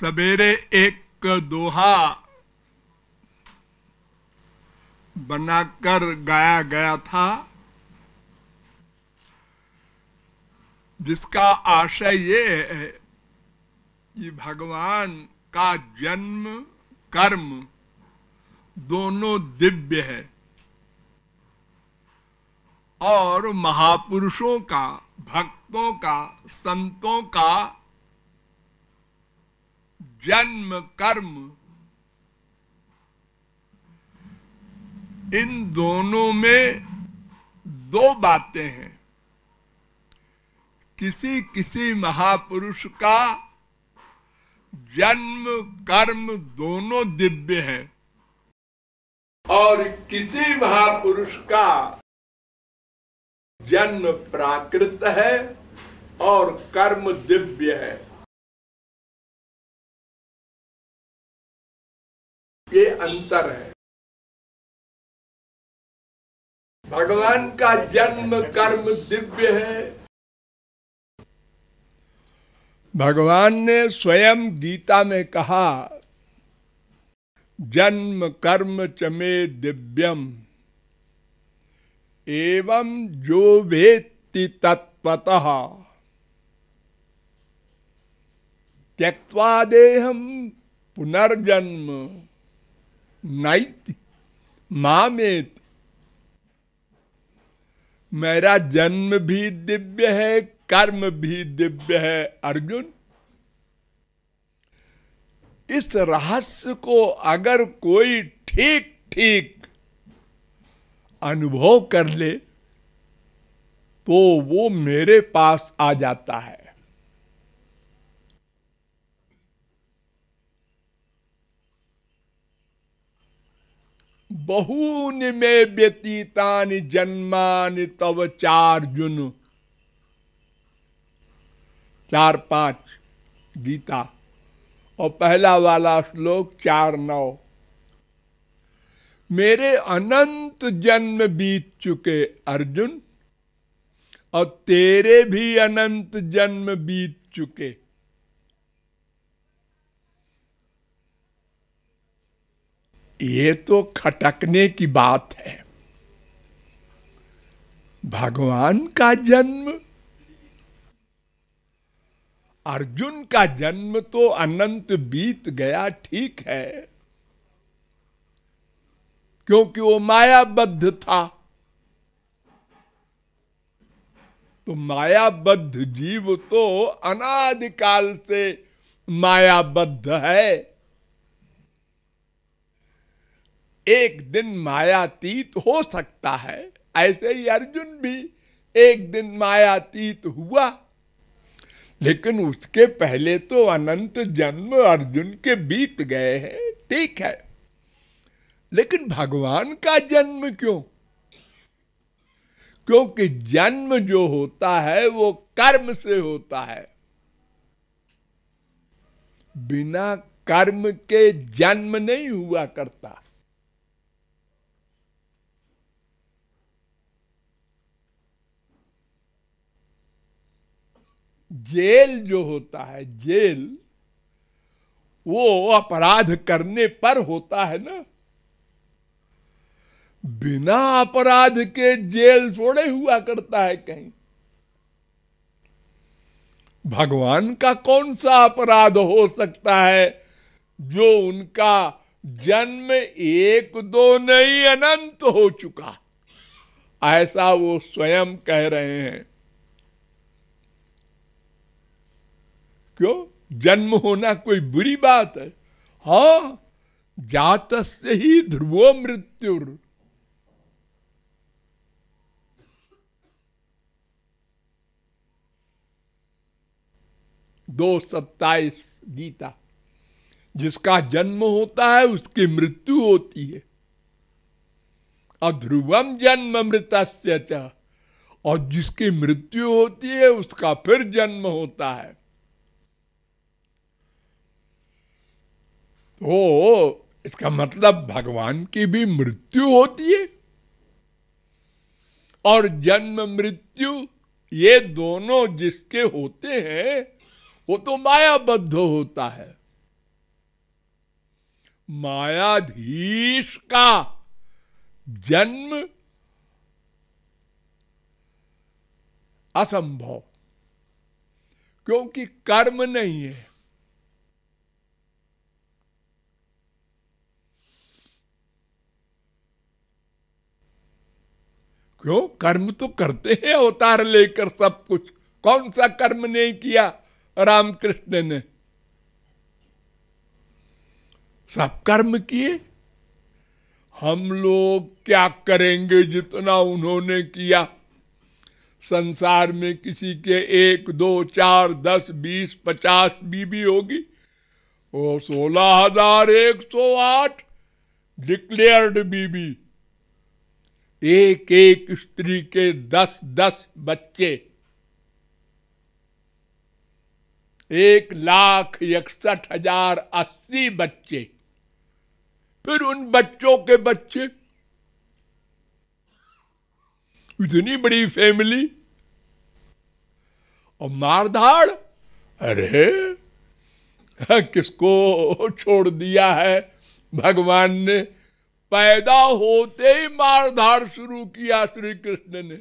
सवेरे एक दोहा बनाकर गाया गया था, जिसका आशय ये है कि भगवान का जन्म कर्म दोनों दिव्य है और महापुरुषों का, भक्तों का, संतों का जन्म कर्म, इन दोनों में दो बातें हैं। किसी किसी महापुरुष का जन्म कर्म दोनों दिव्य है और किसी महापुरुष का जन्म प्राकृत है और कर्म दिव्य है। ये अंतर है। भगवान का जन्म कर्म दिव्य है। भगवान ने स्वयं गीता में कहा, जन्म कर्म च मे दिव्यम एवं जो वेत्ति तत्त्वतः त्यक्त्वा देहं पुनर्जन्म नैति मामेति। मेरा जन्म भी दिव्य है, कर्म भी दिव्य है। अर्जुन, इस रहस्य को अगर कोई ठीक ठीक अनुभव कर ले तो वो मेरे पास आ जाता है। बहूनि मे व्यतीतानि जन्मानि तव चार्जुन। 4-5 गीता और पहला वाला श्लोक 4-9। मेरे अनंत जन्म बीत चुके अर्जुन और तेरे भी अनंत जन्म बीत चुके। ये तो खटकने की बात है। भगवान का जन्म, अर्जुन का जन्म तो अनंत बीत गया, ठीक है, क्योंकि वो मायाबद्ध था। तो मायाबद्ध जीव तो अनादिकाल से मायाबद्ध है। एक दिन मायातीत हो सकता है, ऐसे ही अर्जुन भी एक दिन मायातीत हुआ, लेकिन उसके पहले तो अनंत जन्म अर्जुन के बीत गए हैं, ठीक है। लेकिन भगवान का जन्म क्यों? क्योंकि जन्म जो होता है वो कर्म से होता है। बिना कर्म के जन्म नहीं हुआ करता। जेल जो होता है, जेल वो अपराध करने पर होता है ना। बिना अपराध के जेल थोड़े हुआ करता है कहीं। भगवान का कौन सा अपराध हो सकता है जो उनका जन्म 1-2 नहीं अनंत हो चुका, ऐसा वो स्वयं कह रहे हैं। क्यों? जन्म होना कोई बुरी बात है? हाँ, जातस्य ही ध्रुवो मृत्युर। 2:27 गीता। जिसका जन्म होता है उसकी मृत्यु होती है। अध्रुवम जन्म मृतस्य च, और जिसकी मृत्यु होती है उसका फिर जन्म होता है। तो इसका मतलब भगवान की भी मृत्यु होती है और जन्म मृत्यु ये दोनों जिसके होते हैं वो तो मायाबद्ध होता है। मायाधीश का जन्म असंभव, क्योंकि कर्म नहीं है। क्यों? कर्म तो करते हैं अवतार लेकर सब कुछ। कौन सा कर्म नहीं किया रामकृष्ण ने? सब कर्म किए। हम लोग क्या करेंगे जितना उन्होंने किया? संसार में किसी के 1, 2, 4, 10, 20, 50 बीबी होगी? वो 16,108 डिक्लेयर्ड बीबी, एक एक स्त्री के 10-10 बच्चे, 1,61,080 बच्चे, फिर उन बच्चों के बच्चे, इतनी बड़ी फैमिली। और मारधाड़, अरे किसको छोड़ दिया है भगवान ने? पैदा होते ही मारधाड़ शुरू किया श्री कृष्ण ने।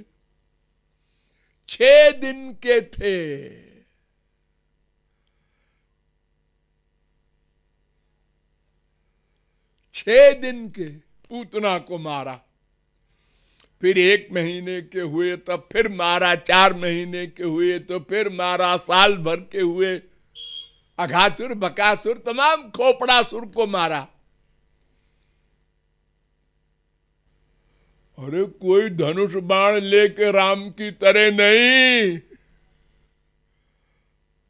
6 दिन के थे, 6 दिन के पूतना को मारा। फिर 1 महीने के हुए तब फिर मारा, 4 महीने के हुए तो फिर मारा, साल भर के हुए अघासुर बकासुर तमाम खोपड़ासुर को मारा। अरे कोई धनुष बाण लेके राम की तरह नहीं,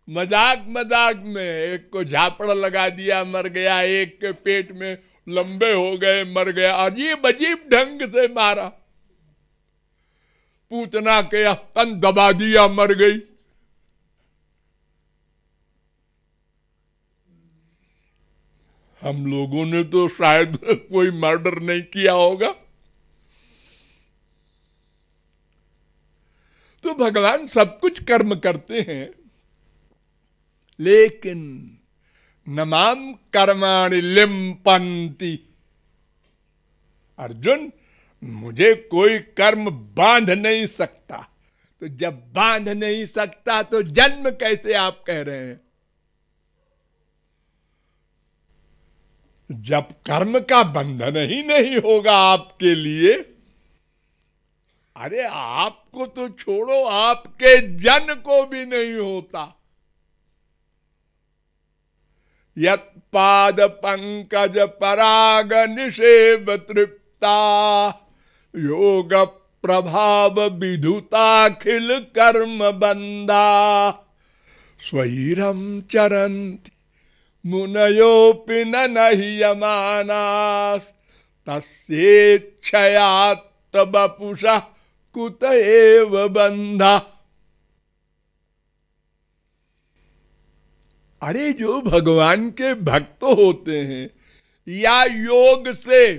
मजाक मजाक में एक को झापड़ लगा दिया मर गया, एक के पेट में लंबे हो गए मर गया, अजीब अजीब ढंग से मारा। पूतना के स्तन दबा दिया मर गई। हम लोगों ने तो शायद कोई मर्डर नहीं किया होगा। तो भगवान सब कुछ कर्म करते हैं, लेकिन नमाम कर्माणि लिम्पन्ति। अर्जुन, मुझे कोई कर्म बांध नहीं सकता। तो जब बांध नहीं सकता तो जन्म कैसे आप कह रहे हैं? जब कर्म का बंधन ही नहीं होगा आपके लिए, अरे आपको तो छोड़ो, आपके जन को भी नहीं होता। यत् पाद पंकज पराग निषेव तृप्ता योग प्रभाव विधुताखिल कर्म बंदा स्वैरम चरन्ति मुनयोपि न ह्यमानास् तस्येच्छया तबपुषा कुत एव बंधा। अरे जो भगवान के भक्त होते हैं या योग से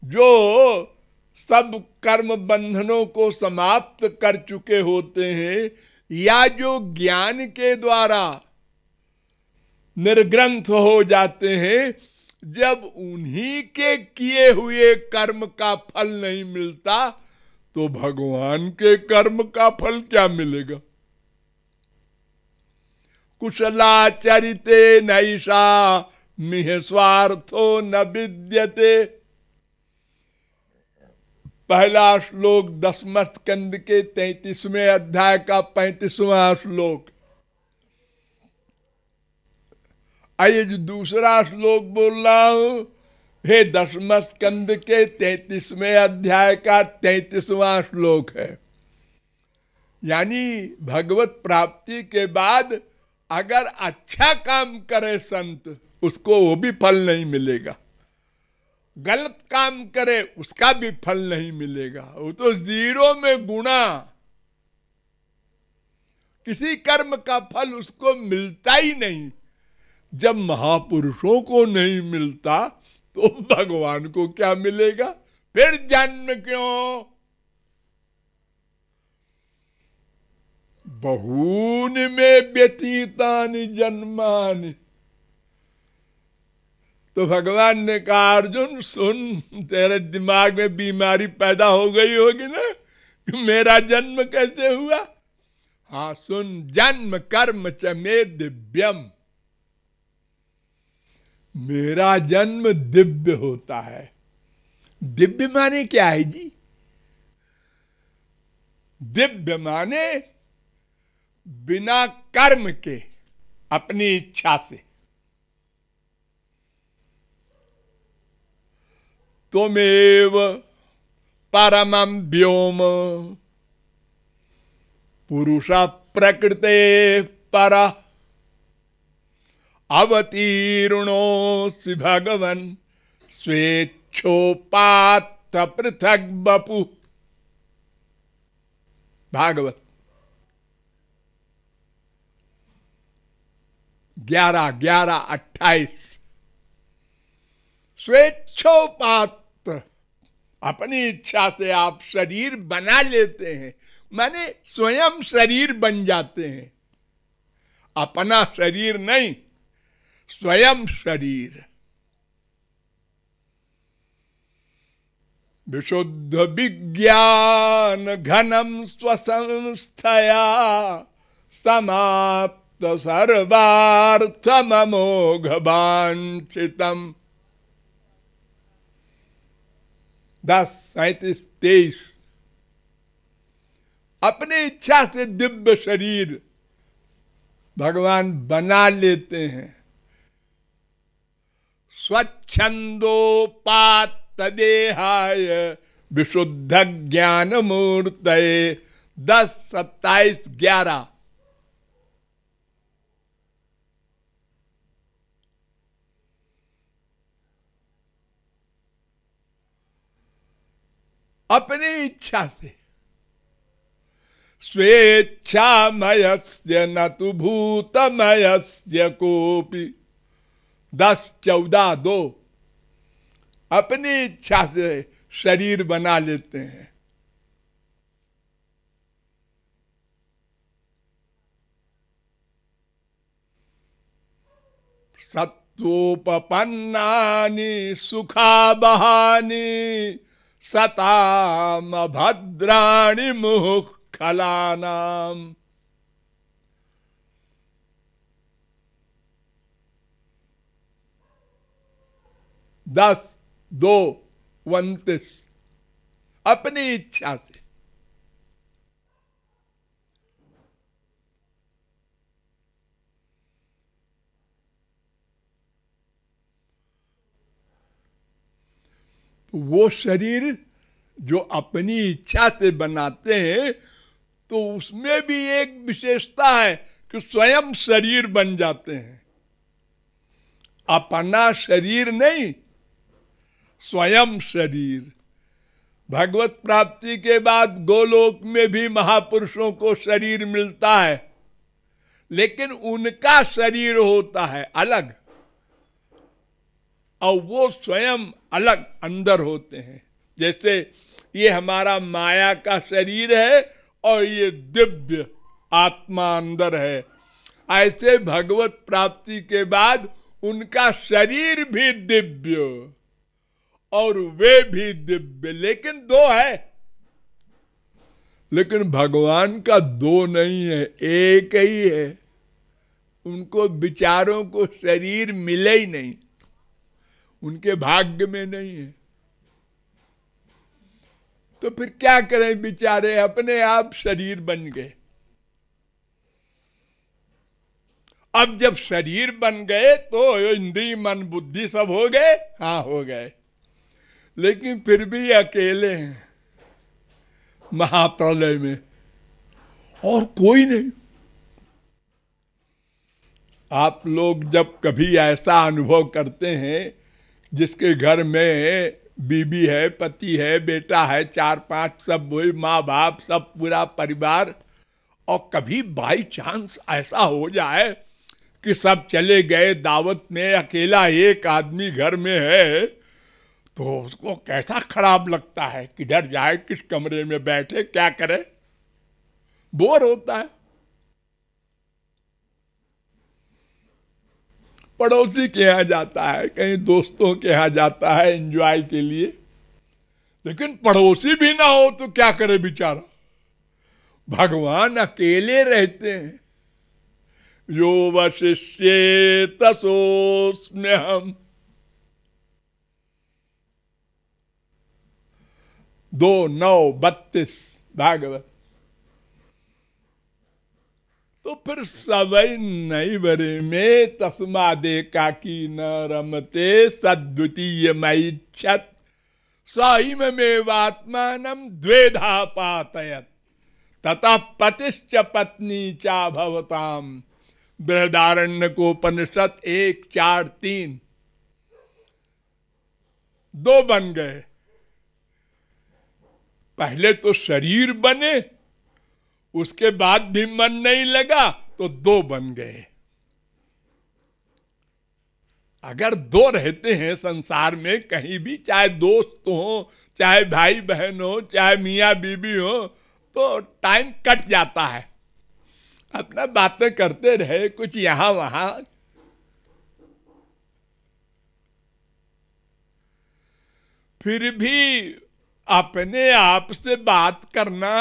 जो सब कर्म बंधनों को समाप्त कर चुके होते हैं, या जो ज्ञान के द्वारा निर्ग्रंथ हो जाते हैं, जब उन्हीं के किए हुए कर्म का फल नहीं मिलता तो भगवान के कर्म का फल क्या मिलेगा? कुशलाचरिते नैषा मिह स्वार्थो न विद्यते। पहला श्लोक 10वें स्कंद के 33वें अध्याय का 35वां श्लोक। आइए जो दूसरा श्लोक बोल रहा हूं, हे 10वें स्कंद के 33वें अध्याय का 33वां श्लोक है। यानी भगवत प्राप्ति के बाद अगर अच्छा काम करे संत, उसको वो भी फल नहीं मिलेगा। गलत काम करे उसका भी फल नहीं मिलेगा, वो तो 0 में गुणा। किसी कर्म का फल उसको मिलता ही नहीं। जब महापुरुषों को नहीं मिलता तो भगवान को क्या मिलेगा? फिर जन्म क्यों? बहूनि में व्यतीतानि जन्मानि तो भगवान ने कहा, अर्जुन सुन, तेरे दिमाग में बीमारी पैदा हो गई होगी ना कि मेरा जन्म कैसे हुआ। हाँ सुन, जन्म कर्म च मे दिव्यम, मेरा जन्म दिव्य होता है। दिव्य माने क्या है जी? दिव्य माने बिना कर्म के, अपनी इच्छा से। त्वमेव परमं व्योम पुरुष प्रकृते पर अवतीर्णोऽसि भगवन् स्वेच्छोपात्त पृथक् बपु। भागवत 11:28। स्वेच्छोपात्त, अपनी इच्छा से आप शरीर बना लेते हैं, माने स्वयं शरीर बन जाते हैं। अपना शरीर नहीं, स्वयं शरीर। विशुद्ध विज्ञान घनम स्वसंस्थया समाप्त सर्वार्थममोघ वांछितम्। 10:37-23। अपनी इच्छा से दिव्य शरीर भगवान बना लेते हैं। स्वच्छंदोपात्त देहाय विशुद्ध ज्ञान मूर्तये। 10:27-11। अपनी इच्छा से, स्वेच्छामयस्य न तु भूतमयस्य कोपि। 10:14-2। अपनी इच्छा से शरीर बना लेते हैं। सत्वोपपन्नानि सुखावहानि सताम भद्राणि मुहुःखलानाम्। 10:2-29। अपनी इच्छा से। वो शरीर जो अपनी इच्छा से बनाते हैं, तो उसमें भी एक विशेषता है कि स्वयं शरीर बन जाते हैं। अपना शरीर नहीं, स्वयं शरीर। भगवत प्राप्ति के बाद गोलोक में भी महापुरुषों को शरीर मिलता है, लेकिन उनका शरीर होता है अलग, और वो स्वयं अलग अंदर होते हैं। जैसे ये हमारा माया का शरीर है और ये दिव्य आत्मा अंदर है, ऐसे भगवत प्राप्ति के बाद उनका शरीर भी दिव्य और वे भी दिव्य, लेकिन दो है। लेकिन भगवान का दो नहीं है, एक ही है। उनको विचारों को शरीर मिले ही नहीं, उनके भाग्य में नहीं है। तो फिर क्या करें बेचारे, अपने आप शरीर बन गए। अब जब शरीर बन गए तो इंद्रिय मन बुद्धि सब हो गए। हाँ हो गए, लेकिन फिर भी अकेले हैं महाप्रलय में, और कोई नहीं। आप लोग जब कभी ऐसा अनुभव करते हैं, जिसके घर में बीबी है, पति है, बेटा है, 4-5 सब वही, माँ बाप सब पूरा परिवार, और कभी बाई चांस ऐसा हो जाए कि सब चले गए दावत में, अकेला एक आदमी घर में है, तो उसको कैसा खराब लगता है। किधर जाए, किस कमरे में बैठे, क्या करे, बोर होता है। पड़ोसी के यहाँ जाता है, कहीं दोस्तों के यहाँ जाता है एंजॉय के लिए, लेकिन पड़ोसी भी ना हो तो क्या करे बेचारा। भगवान अकेले रहते हैं। यो वशिष्ये तसोस्म्यहम् 2:9-32 भागवत। तो फिर सवै नहीं बरे में तस्मादे काकी न रमते सद्वितीय मैच्छत साइमेवात्मानं द्वेधा पातयत ततः पतिश्च पत्नी चा भवताम। बृहदारण्यकोपनिषद 1:4-3। 2 बन गए। पहले तो शरीर बने, उसके बाद भी मन नहीं लगा तो 2 बन गए। अगर 2 रहते हैं संसार में कहीं भी, चाहे दोस्त हो, चाहे भाई बहन हो, चाहे मियाँ बीबी हो, तो टाइम कट जाता है। अपना बातें करते रहे, कुछ यहां वहां, फिर भी अपने आप से बात करना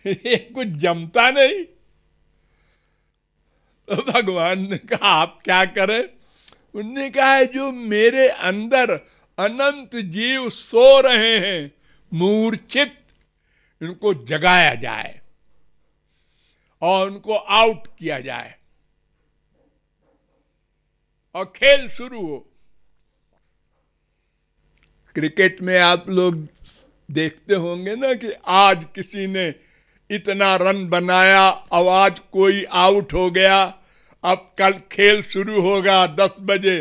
ये कुछ जमता नहीं। तो भगवान ने कहा आप क्या करें? उनने कहा है जो मेरे अंदर अनंत जीव सो रहे हैं मूर्छित, इनको जगाया जाए और उनको आउट किया जाए और खेल शुरू हो। क्रिकेट में आप लोग देखते होंगे ना कि आज किसी ने इतना रन बनाया, अब आज कोई आउट हो गया, अब कल खेल शुरू होगा 10 बजे।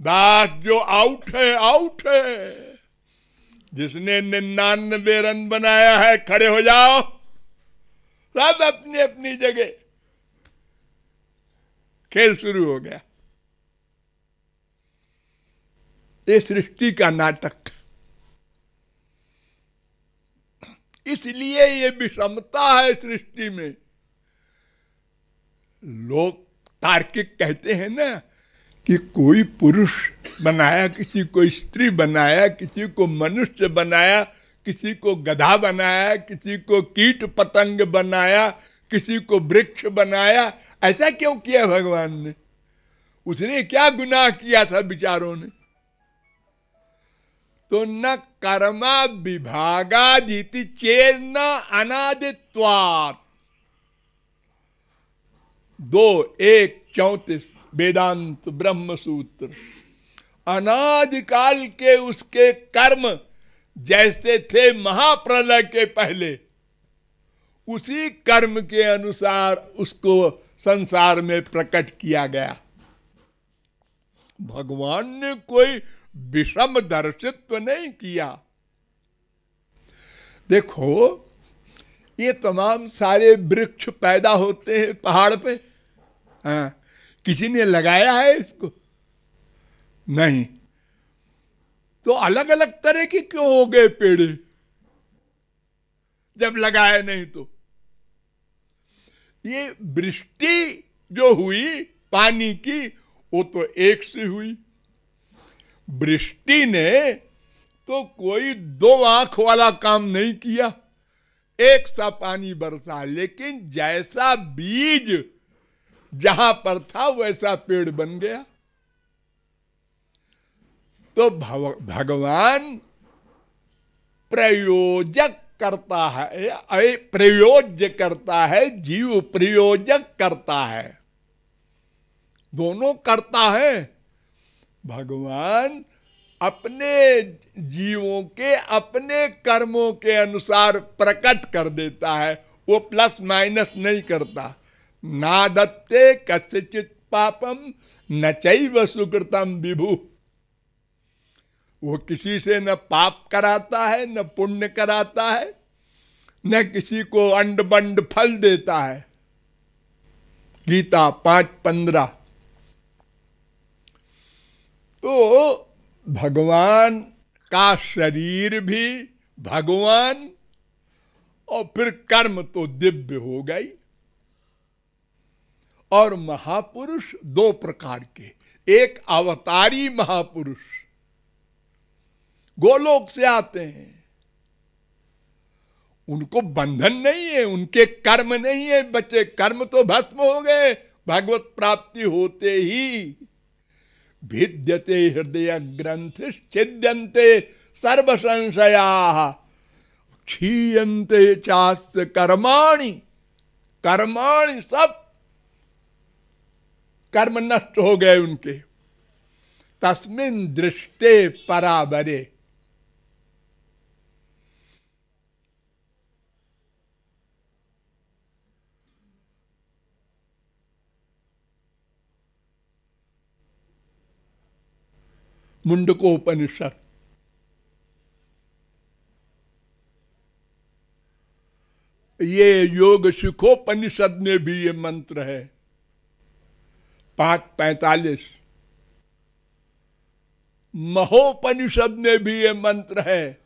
बस जो आउट है आउट है। जिसने 99 रन बनाया है खड़े हो जाओ, सब अपनी अपनी जगह, खेल शुरू हो गया। ये सृष्टि का नाटक। इसलिए ये विषमता है सृष्टि में। लोग तार्किक कहते हैं ना कि कोई पुरुष बनाया, किसी को स्त्री बनाया, किसी को मनुष्य बनाया, किसी को गधा बनाया, किसी को कीट पतंग बनाया, किसी को वृक्ष बनाया। ऐसा क्यों किया भगवान ने? उसने क्या गुनाह किया था विचारों ने? तो न कर्मा विभागादिति चेन्न अनादित्वात्। 2:1-34 वेदांत ब्रह्म सूत्र। अनादिकाल के उसके कर्म जैसे थे महाप्रलय के पहले, उसी कर्म के अनुसार उसको संसार में प्रकट किया गया। भगवान ने कोई विषम दर्शित्व नहीं किया। देखो ये तमाम सारे वृक्ष पैदा होते हैं पहाड़ पे, हाँ, किसी ने लगाया है इसको? नहीं। तो अलग अलग तरह के क्यों हो गए पेड़ जब लगाए नहीं? तो ये वृष्टि जो हुई पानी की, वो तो एक से हुई। वृष्टि ने तो कोई 2 आंख वाला काम नहीं किया, एक सा पानी बरसा, लेकिन जैसा बीज जहां पर था वैसा पेड़ बन गया। तो भगवान प्रयोजक करता है, प्रयोज्य करता है, जीव प्रयोजक करता है, दोनों करता है। भगवान अपने जीवों के अपने कर्मों के अनुसार प्रकट कर देता है, वो प्लस माइनस नहीं करता। ना दत्ते कस्यचित् पापम न चैव सुकृतम विभु। वो किसी से न पाप कराता है, न पुण्य कराता है, न किसी को अंड बंड फल देता है। गीता 5:15। तो भगवान का शरीर भी भगवान, और फिर कर्म तो दिव्य हो गई। और महापुरुष दो प्रकार के, एक अवतारी महापुरुष गोलोक से आते हैं, उनको बंधन नहीं है, उनके कर्म नहीं है बचे, कर्म तो भस्म हो गए भगवत प्राप्ति होते ही। भिद्यते हृदय ग्रंथ छिद्यन्ते सर्व संशया क्षीयन्ते चास्य कर्माणि, कर्माणि सब कर्म नष्ट हो गए उनके। तस्मिन् दृष्टे परावरे, मुंडकोपनिषद। ये योग सुखोपनिषद में भी ये मंत्र है 5:45। महोपनिषद में भी ये मंत्र है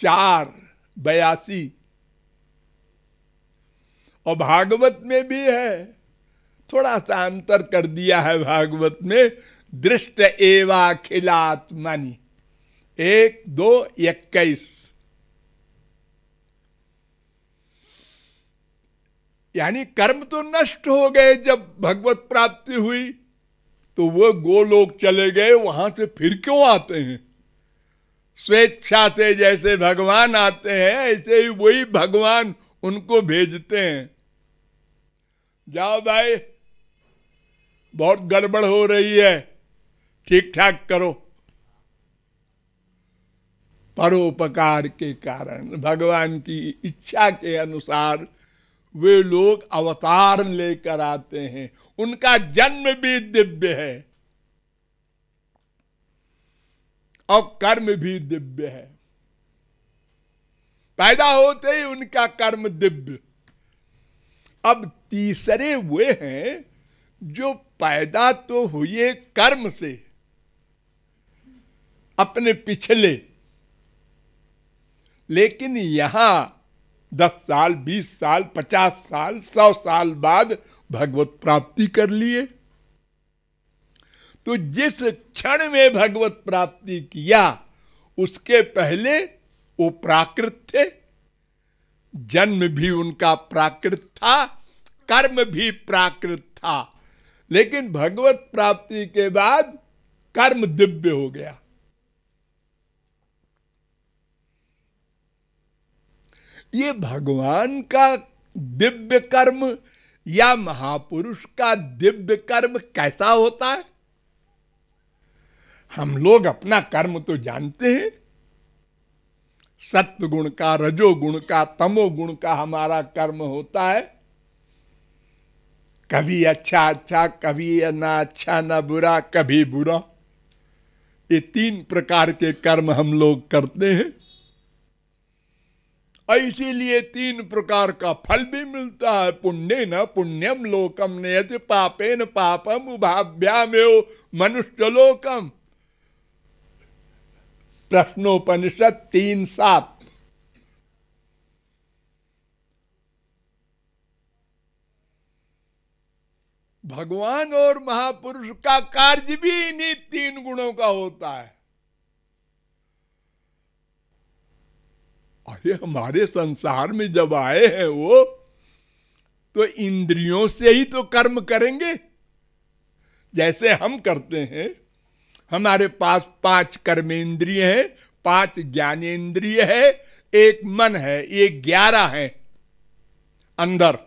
4:82। और भागवत में भी है, थोड़ा सा अंतर कर दिया है भागवत में, दृष्ट एवाखिलात्मनि 1:2:21। यानी कर्म तो नष्ट हो गए जब भगवत प्राप्ति हुई, तो वो गोलोक चले गए, वहां से फिर क्यों आते हैं? स्वेच्छा से जैसे भगवान आते हैं ऐसे ही वही भगवान उनको भेजते हैं। जाओ भाई, बहुत गड़बड़ हो रही है, ठीक ठाक करो। परोपकार के कारण, भगवान की इच्छा के अनुसार वे लोग अवतार लेकर आते हैं। उनका जन्म भी दिव्य है और कर्म भी दिव्य है। पैदा होते ही उनका कर्म दिव्य। अब तीसरे वे हैं जो पैदा तो हुए कर्म से, अपने पिछले, लेकिन यहां 10 साल, 20 साल, 50 साल, 100 साल बाद भगवत प्राप्ति कर लिए। तो जिस क्षण में भगवत प्राप्ति किया उसके पहले वो प्राकृत थे, जन्म भी उनका प्राकृत था, कर्म भी प्राकृत था, लेकिन भगवत प्राप्ति के बाद कर्म दिव्य हो गया। ये भगवान का दिव्य कर्म या महापुरुष का दिव्य कर्म कैसा होता है? हम लोग अपना कर्म तो जानते हैं, सत्व गुण का, रजोगुण का, तमोगुण का हमारा कर्म होता है। कभी अच्छा अच्छा, कभी ना अच्छा ना बुरा, कभी बुरा। ये 3 प्रकार के कर्म हम लोग करते हैं, इसीलिए 3 प्रकार का फल भी मिलता है। पुण्य न पुण्यम लोकम नयति पापेन पापम उभाभ्यामेव मनुष्य लोकम। प्रश्नोपनिषद 3:7। भगवान और महापुरुष का कार्य भी इन्हीं 3 गुणों का होता है। अरे हमारे संसार में जब आए हैं वो, तो इंद्रियों से ही तो कर्म करेंगे जैसे हम करते हैं। हमारे पास 5 कर्मेंद्रिय हैं, 5 ज्ञानेंद्रिय है, 1 मन है, ये 11 है अंदर,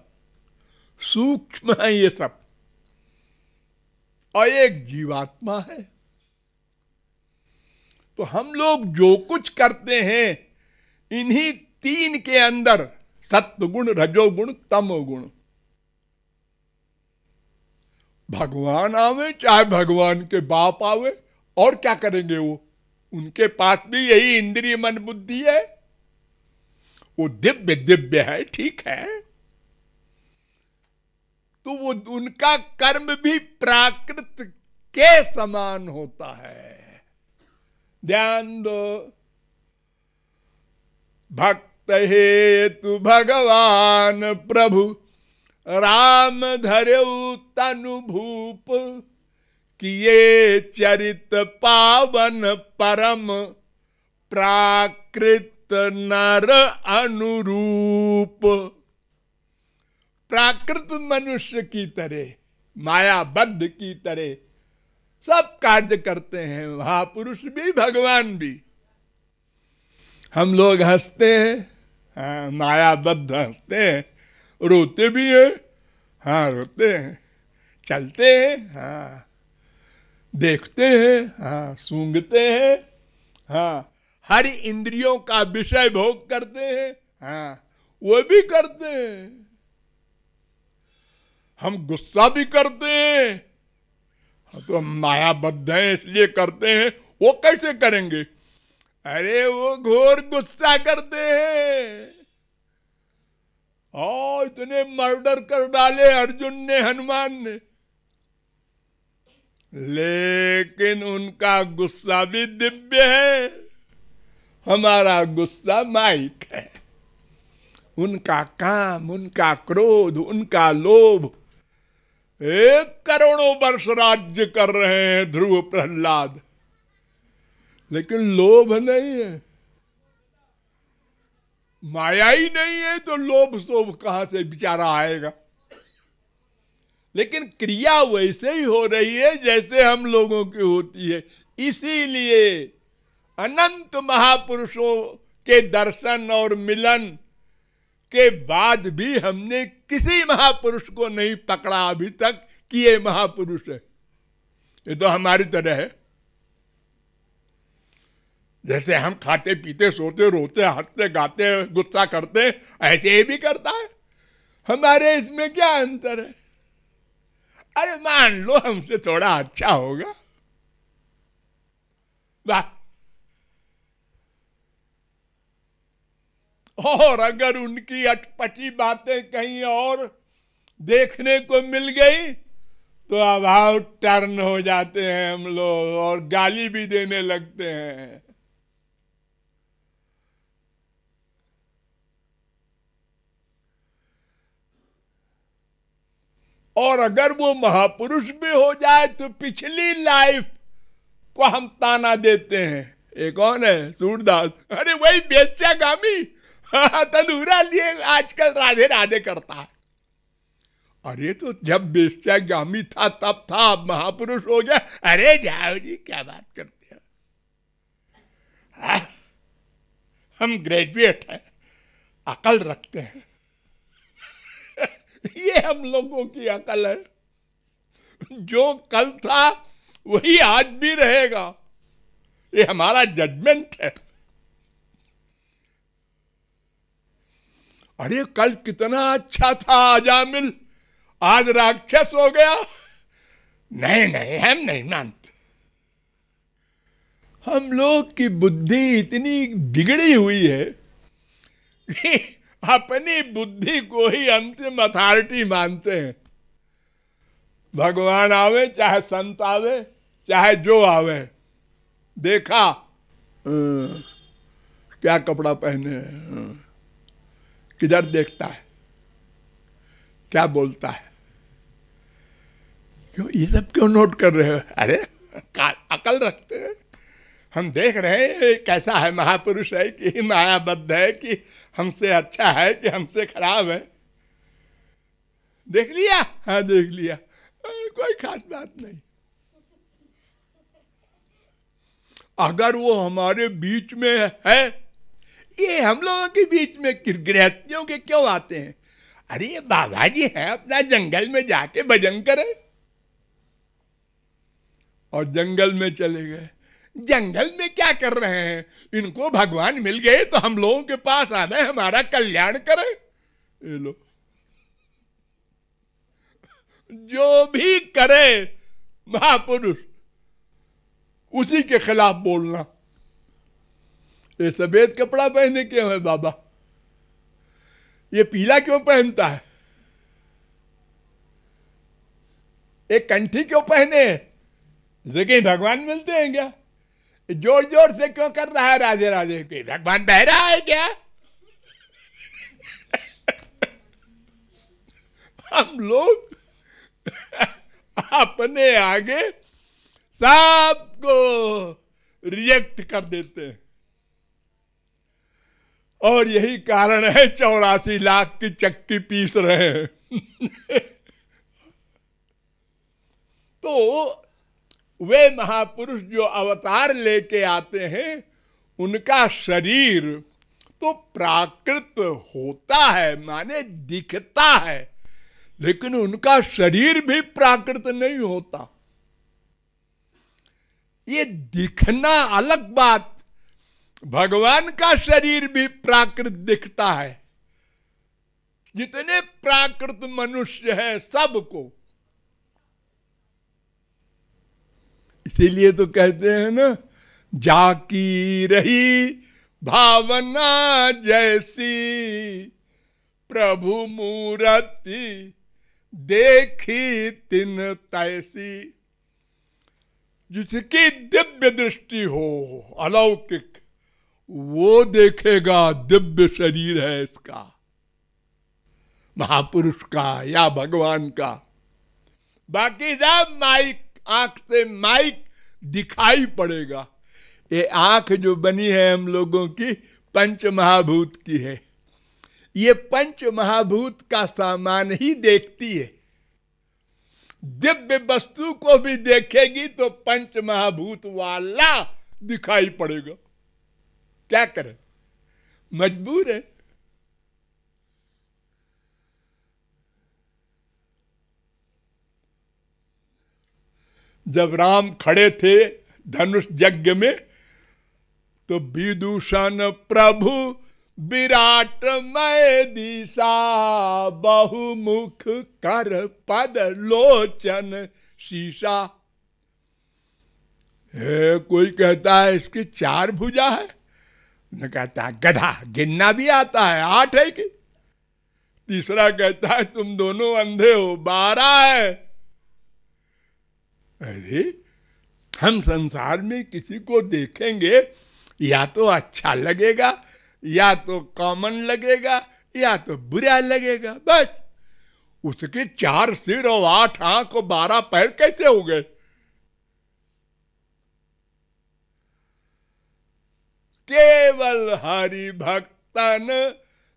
सूक्ष्म है ये सब, और 1 जीवात्मा है। तो हम लोग जो कुछ करते हैं इन्हीं 3 के अंदर, सत्वगुण, रजोगुण, तमोगुण। भगवान आवे चाहे भगवान के बाप आवे, और क्या करेंगे वो? उनके पास भी यही इंद्रिय मन बुद्धि है। वो दिव्य दिव्य है, ठीक है, तो वो उनका कर्म भी प्राकृत के समान होता है। ध्यान दो, भक्त हेतु भगवान प्रभु राम धर्यु तनु भूप, किए चरित पावन परम, प्राकृत नर अनुरूप। प्राकृत मनुष्य की तरह, मायाबद्ध की तरह सब कार्य करते हैं, महापुरुष भी भगवान भी। हम लोग हंसते हैं, हाँ मायाबद्ध हंसते हैं, रोते भी हैं, हाँ रोते हैं, चलते हैं, हाँ देखते हैं, हाँ सूंघते हैं, हाँ हर इंद्रियों का विषय भोग करते हैं, हाँ वो भी करते हैं। हम गुस्सा भी करते हैं, तो हम मायाबद्ध हैं इसलिए करते हैं। वो कैसे करेंगे? अरे वो घोर गुस्सा करते हैं। और इतने मर्डर कर डाले अर्जुन ने, हनुमान ने, लेकिन उनका गुस्सा भी दिव्य है, हमारा गुस्सा माइक है। उनका काम, उनका क्रोध, उनका लोभ, एक करोड़ों वर्ष राज्य कर रहे हैं ध्रुव प्रहलाद, लेकिन लोभ नहीं है, माया ही नहीं है, तो लोभ शोभ कहां से बेचारा आएगा। लेकिन क्रिया वैसे ही हो रही है जैसे हम लोगों की होती है। इसीलिए अनंत महापुरुषों के दर्शन और मिलन के बाद भी हमने किसी महापुरुष को नहीं पकड़ा अभी तक कि ये महापुरुष है। ये तो हमारी तरह है, जैसे हम खाते पीते सोते रोते हंसते गाते गुस्सा करते, ऐसे ये भी करता है। हमारे इसमें क्या अंतर है? अरे मान लो हमसे थोड़ा अच्छा होगा, वाह, और अगर उनकी अटपटी बातें कहीं और देखने को मिल गई तो अभाव टर्न हो जाते हैं हम लोग और गाली भी देने लगते हैं। और अगर वो महापुरुष भी हो जाए तो पिछली लाइफ को हम ताना देते हैं। ये कौन है? सूरदास। अरे वही बेच्यागामी, तंदूरा लिए आजकल राधे राधे करता है। अरे तो जब बेच्यागामी था तब था, अब महापुरुष हो गया, अरे जाओ जी क्या बात करते हो, हम ग्रेजुएट हैं, अकल रखते हैं। ये हम लोगों की अकल है। जो कल था वही आज भी रहेगा, ये हमारा जजमेंट है। अरे कल कितना अच्छा था अजामिल, आज राक्षस हो गया। नहीं नहीं, हम नहीं मानते। हम लोग की बुद्धि इतनी बिगड़ी हुई है कि अपनी बुद्धि को ही अंतिम अथॉरिटी मानते हैं। भगवान आवे चाहे संत आवे चाहे जो आवे, देखा क्या कपड़ा पहने, किधर देखता है, क्या बोलता है, क्यों ये सब क्यों नोट कर रहे हो? अरे अकल रखते हैं, हम देख रहे हैं कैसा है, महापुरुष है कि मायाबद्ध है, कि हमसे अच्छा है कि हमसे खराब है। देख लिया? हाँ देख लिया, कोई खास बात नहीं। अगर वो हमारे बीच में है, ये हम लोगों के बीच में गृहस्थियों के क्यों आते हैं? अरे ये बाबा जी हैं, अपना जंगल में जाके भजन करें। और जंगल में चले गए, जंगल में क्या कर रहे हैं? इनको भगवान मिल गए तो हम लोगों के पास आना है, हमारा कल्याण करें। ये लो, जो भी करे महापुरुष उसी के खिलाफ बोलना। ये सफेद कपड़ा पहने क्यों है बाबा? ये पीला क्यों पहनता है? एक कंठी क्यों पहने? लेकिन भगवान मिलते हैं क्या? जोर जोर से क्यों कर रहा है राधे राधे के? भगवान बह रहा है क्या? हम लोग अपने आगे सबको रिजेक्ट कर देते हैं, और यही कारण है 84 लाख की चक्की पीस रहे हैं। तो वे महापुरुष जो अवतार लेके आते हैं उनका शरीर तो प्राकृत होता है, माने दिखता है, लेकिन उनका शरीर भी प्राकृत नहीं होता। ये दिखना अलग बात, भगवान का शरीर भी प्राकृत दिखता है। जितने प्राकृत मनुष्य हैं सबको, इसीलिए तो कहते हैं ना, जाकी रही भावना जैसी प्रभु मूर्ति देखी तिन तैसी। जिसकी दिव्य दृष्टि हो अलौकिक, वो देखेगा दिव्य शरीर है इसका, महापुरुष का या भगवान का। बाकी सब माइक, आंख से माइक दिखाई पड़ेगा। ये आंख जो बनी है हम लोगों की पंच महाभूत की है, ये पंच महाभूत का सामान ही देखती है। दिव्य वस्तु को भी देखेगी तो पंच महाभूत वाला दिखाई पड़ेगा। क्या करें, मजबूर है। जब राम खड़े थे धनुष यज्ञ में, तो विदूषण प्रभु विराट मय दिशा बहुमुख कर पद लोचन शीशा। कोई कहता है इसकी 4 भुजा है, न कहता है गधा, गिनना भी आता है 8 है कि। तीसरा कहता है तुम दोनों अंधे हो, 12 है। अरे हम संसार में किसी को देखेंगे या तो अच्छा लगेगा, या तो कॉमन लगेगा, या तो बुरा लगेगा, बस। उसके 4 सिर और 8 आंख और 12 पैर कैसे हो गए? केवल हरि भक्तन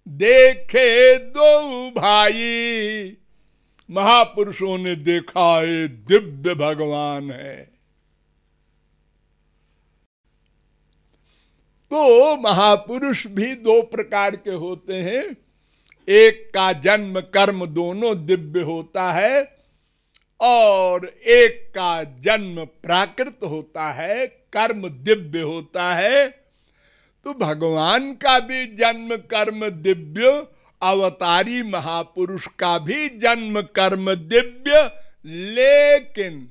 देखे 2 भाई, महापुरुषों ने देखा ये दिव्य भगवान है। तो महापुरुष भी 2 प्रकार के होते हैं। एक का जन्म कर्म दोनों दिव्य होता है, और एक का जन्म प्राकृत होता है, कर्म दिव्य होता है। तो भगवान का भी जन्म कर्म दिव्य, अवतारी महापुरुष का भी जन्म कर्म दिव्य, लेकिन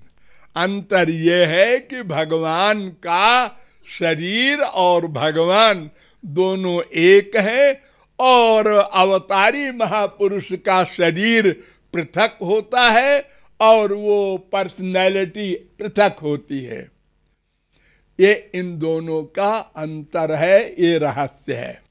अंतर यह है कि भगवान का शरीर और भगवान दोनों एक हैं, और अवतारी महापुरुष का शरीर पृथक होता है और वो पर्सनैलिटी पृथक होती है। ये इन दोनों का अंतर है, ये रहस्य है।